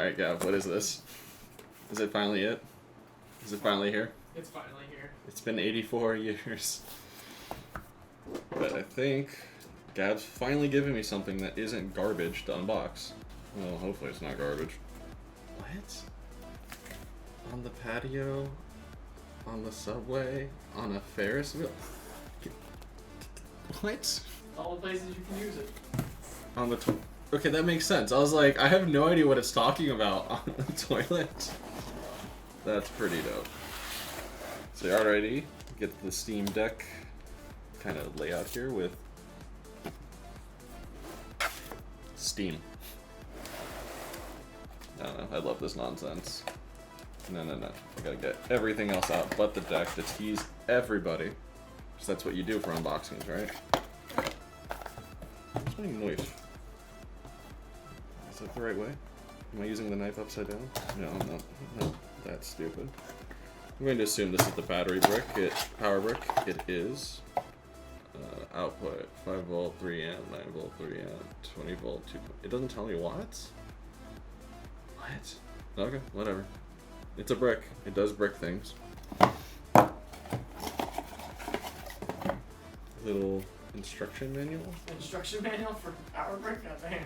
Alright, Gav, what is this? Is it finally it? Is it finally here? It's finally here. It's been 84 years. But I think Gav's finally giving me something that isn't garbage to unbox. Well, hopefully it's not garbage. What? On the patio? On the subway? On a Ferris wheel? What? All the places you can use it. On the okay, that makes sense. I was like, I have no idea what it's talking about on the toilet. That's pretty dope. So you already get the Steam Deck kind of layout here with Steam. I don't know. I love this nonsense. No. I gotta get everything else out but the deck to tease everybody. Because that's what you do for unboxings, right? What's making noise? Is that the right way? Am I using the knife upside down? No, I'm not. No, that's stupid. I'm going to assume this is the battery brick. Power brick. It is. Output 5 volt, 3 amp, 9 volt, 3 amp, 20 volt, 2. It doesn't tell me watts. What? Okay, whatever. It's a brick. It does brick things. Little instruction manual. Instruction manual for power brick? God damn.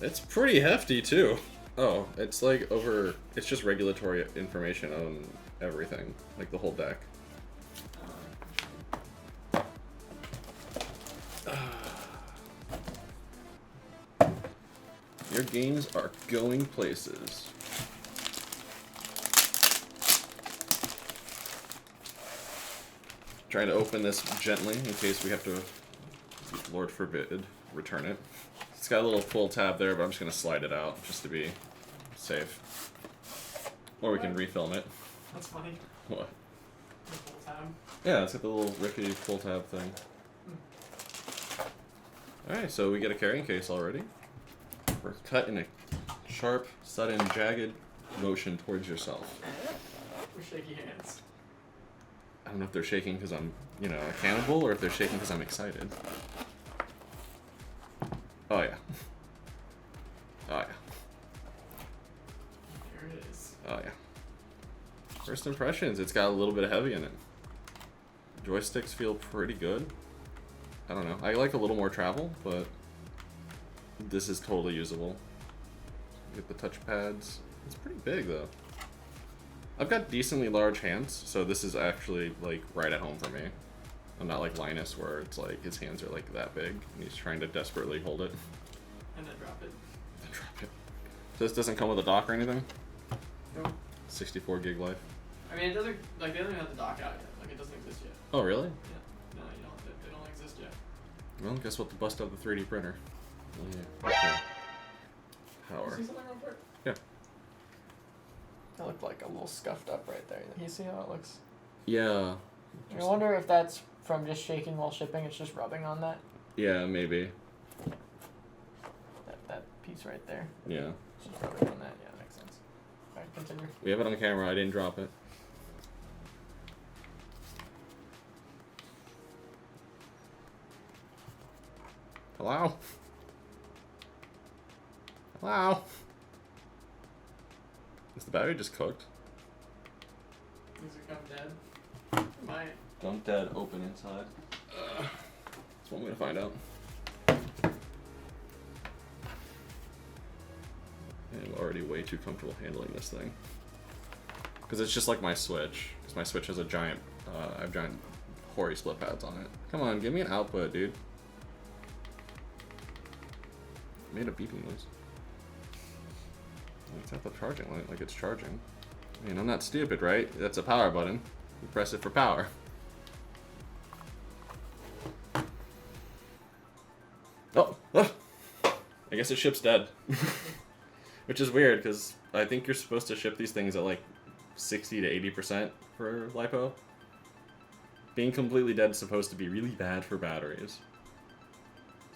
It's pretty hefty too. Oh, it's like over. It's just regulatory information on everything, like the whole deck. Your games are going places. Trying to open this gently in case we have to, Lord forbid, return it. It's got a little pull tab there, but I'm just going to slide it out just to be safe. Or we can refilm it. That's funny. What? The pull tab. Yeah, it's got the little rickety pull tab thing. Alright, so we get a carrying case already. We're cut in a sharp, sudden, jagged motion towards yourself. We're shaky hands. I don't know if they're shaking because I'm, you know, a cannibal, or if they're shaking because I'm excited. Oh yeah. Oh yeah. There it is. Oh yeah. First impressions, it's got a little bit of heavy in it. Joysticks feel pretty good. I don't know. I like a little more travel, but this is totally usable. Get the touch pads. It's pretty big though. I've got decently large hands, so this is actually like right at home for me. I'm not like Linus where it's like his hands are like that big and he's trying to desperately hold it. And then drop it. Then drop it. So this doesn't come with a dock or anything? No. 64 gig life. I mean, it doesn't, like, they don't even have the dock out yet. Like, it doesn't exist yet. Oh really? Yeah. No, you don't, they don't exist yet. Well, guess what? To bust out the 3D printer. Yeah. Okay. Power. See something real quick? Yeah. That looked like a little scuffed up right there. You see how it looks? Yeah. I wonder if that's from just shaking while shipping. It's just rubbing on that. Yeah, maybe. That piece right there. Yeah. It's just rubbing on that. Yeah, that makes sense. Alright, continue. We have it on camera. I didn't drop it. Hello? Hello? Is the battery just cooked? These are come dead. Might. Don't dead, open inside. That's one way to find out. I'm already way too comfortable handling this thing. Because it's just like my Switch. Because my Switch has a giant, I have giant Hori split pads on it. Come on, give me an output, dude. It made a beeping noise. It's at the charging light, like it's charging. I mean, I'm not stupid, right? That's a power button. You press it for power. Oh! I guess it ships dead. Which is weird, because I think you're supposed to ship these things at like 60 to 80% for LiPo. Being completely dead is supposed to be really bad for batteries.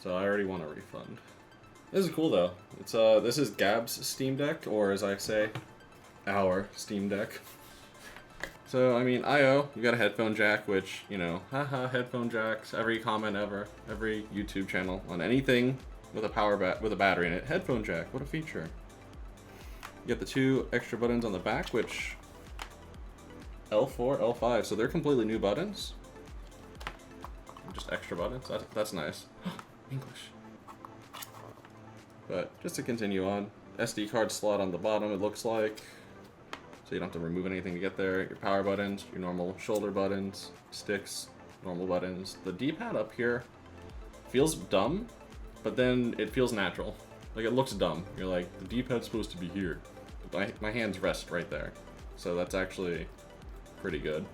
So I already want a refund. This is cool though. It's this is Gab's Steam Deck, or as I say, our Steam Deck. So I mean, I/O, you got a headphone jack, which, you know, haha, headphone jacks. Every comment ever, every YouTube channel on anything with a with a battery in it, headphone jack. What a feature. You get the 2 extra buttons on the back, which L4, L5, so they're completely new buttons. Just extra buttons. That's nice. English. But just to continue on, SD card slot on the bottom, it looks like. So you don't have to remove anything to get there. Your power buttons, your normal shoulder buttons, sticks, normal buttons. The D-pad up here feels dumb, but then it feels natural. Like, it looks dumb. You're like, the D-pad's supposed to be here. But my hands rest right there. So that's actually pretty good.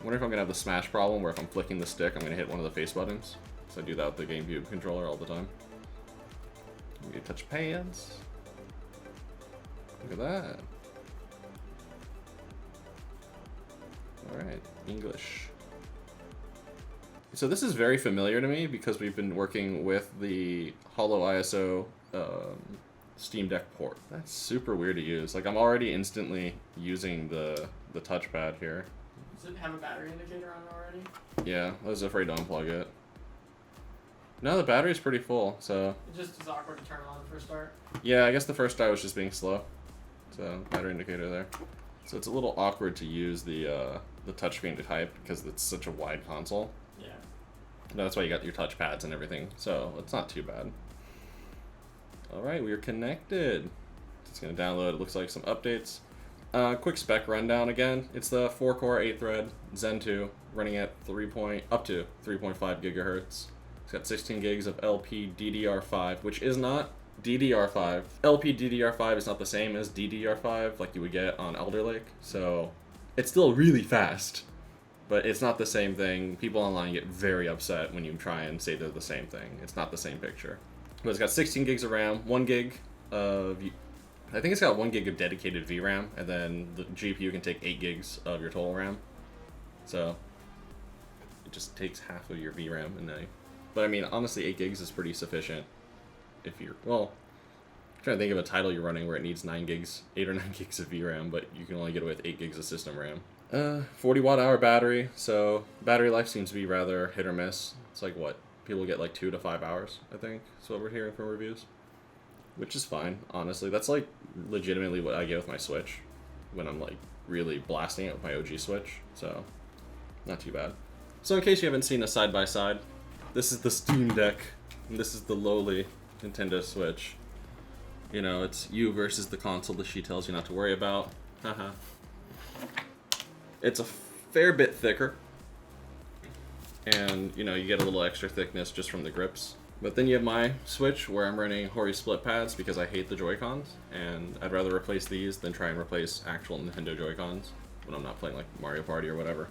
I wonder if I'm gonna have the smash problem where if I'm flicking the stick, I'm gonna hit one of the face buttons. So I do that with the GameCube controller all the time. You touch pads. Look at that. Alright, English. So this is very familiar to me because we've been working with the Holo ISO Steam Deck port. That's super weird to use. Like, I'm already instantly using the touchpad here. Does it have a battery indicator on it already? Yeah, I was afraid to unplug it. No, the battery's pretty full, so... It just is awkward to turn on the first start. Yeah, I guess the first start was just being slow. So, battery indicator there. So it's a little awkward to use the touchscreen to type because it's such a wide console. Yeah. That's why you got your touch pads and everything, so it's not too bad. Alright, we are connected. It's going to download, it looks like, some updates. Quick spec rundown again. It's the 4-core, 8-thread Zen 2 running at up to 3.5 gigahertz. It's got 16 gigs of LPDDR5, which is not DDR5. LPDDR5 is not the same as DDR5 like you would get on Elder Lake, so it's still really fast, but it's not the same thing. People online get very upset when you try and say they're the same thing. It's not the same picture. But it's got 16 gigs of RAM, 1 gig of... I think it's got 1 gig of dedicated VRAM, and then the GPU can take 8 gigs of your total RAM. So it just takes half of your VRAM, and then... But I mean, honestly, 8 gigs is pretty sufficient if you're... Well, I'm trying to think of a title you're running where it needs 9 gigs, 8 or 9 gigs of VRAM, but you can only get away with 8 gigs of system RAM. 40 watt-hour battery, so battery life seems to be rather hit or miss. It's like, what? People get like 2 to 5 hours, I think. That's what we're hearing from reviews. Which is fine, honestly. That's like legitimately what I get with my Switch when I'm like really blasting it with my OG Switch, so not too bad. So in case you haven't seen a side-by-side, this is the Steam Deck, and this is the lowly Nintendo Switch. You know, it's you versus the console that she tells you not to worry about. Haha. It's a fair bit thicker, and you know, you get a little extra thickness just from the grips. But then you have my Switch where I'm running Hori split pads because I hate the Joy-Cons, and I'd rather replace these than try and replace actual Nintendo Joy-Cons when I'm not playing like Mario Party or whatever.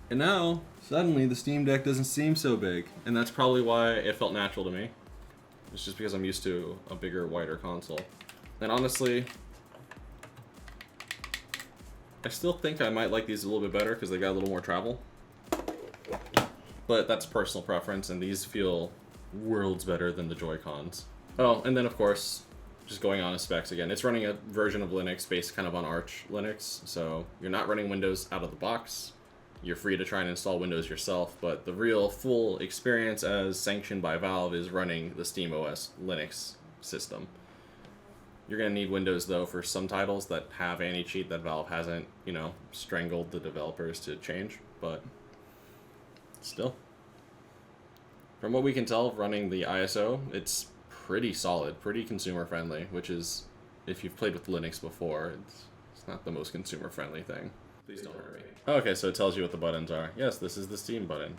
And now, suddenly, the Steam Deck doesn't seem so big, and that's probably why it felt natural to me. It's just because I'm used to a bigger, wider console. And honestly, I still think I might like these a little bit better because they got a little more travel. But that's personal preference, and these feel worlds better than the Joy-Cons. Oh, and then of course, just going on to specs again, it's running a version of Linux based kind of on Arch Linux, so you're not running Windows out of the box. You're free to try and install Windows yourself, but the real full experience as sanctioned by Valve is running the SteamOS Linux system. You're going to need Windows, though, for some titles that have anti-cheat that Valve hasn't, you know, strangled the developers to change, but still. From what we can tell, running the ISO, it's pretty solid, pretty consumer-friendly, which is, if you've played with Linux before, it's not the most consumer-friendly thing. Please don't hurt me. Okay, so it tells you what the buttons are. Yes, this is the Steam button.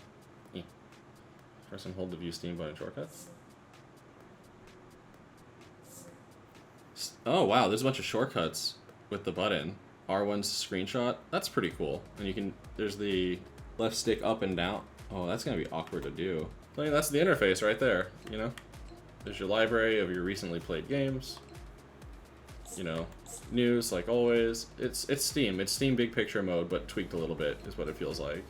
Press and hold to view Steam button shortcuts. Oh wow, there's a bunch of shortcuts with the button. R1's screenshot. That's pretty cool. And you can, there's the left stick up and down. Oh, that's gonna be awkward to do. I mean, that's the interface right there, you know? There's your library of your recently played games. You know, news like always. It's Steam. It's Steam big picture mode, but tweaked a little bit is what it feels like.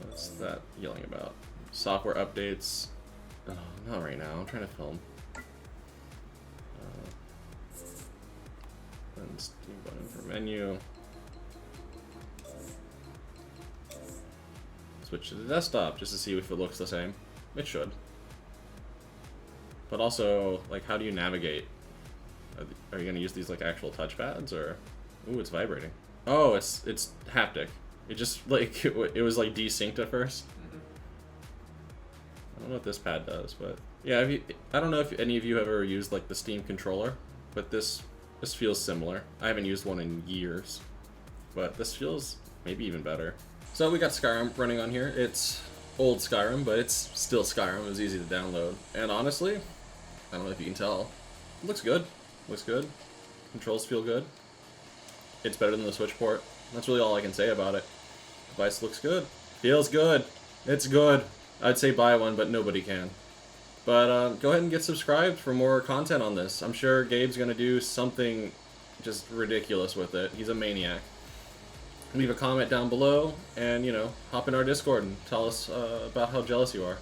What's that yelling about? Software updates. Oh, not right now. I'm trying to film. And Steam button for menu. Switch to the desktop just to see if it looks the same. It should. But also, like, how do you navigate? Are you gonna use these like actual touchpads or? Ooh, it's vibrating. Oh, it's haptic. It just like it was like desynced at first. I don't know what this pad does, but yeah, I don't know if any of you have ever used like the Steam controller, but this feels similar. I haven't used one in years, but this feels maybe even better. So we got Skyrim running on here. It's old Skyrim, but it's still Skyrim. It was easy to download, and honestly, I don't know if you can tell, it looks good. Looks good. Controls feel good. It's better than the Switch port. That's really all I can say about it. Device looks good. Feels good. It's good. I'd say buy one, but nobody can. But go ahead and get subscribed for more content on this. I'm sure Gabe's going to do something just ridiculous with it. He's a maniac. Leave a comment down below and, you know, hop in our Discord and tell us about how jealous you are.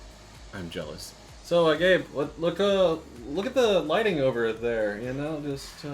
I'm jealous. So, Gabe, look at the lighting over there, you know, just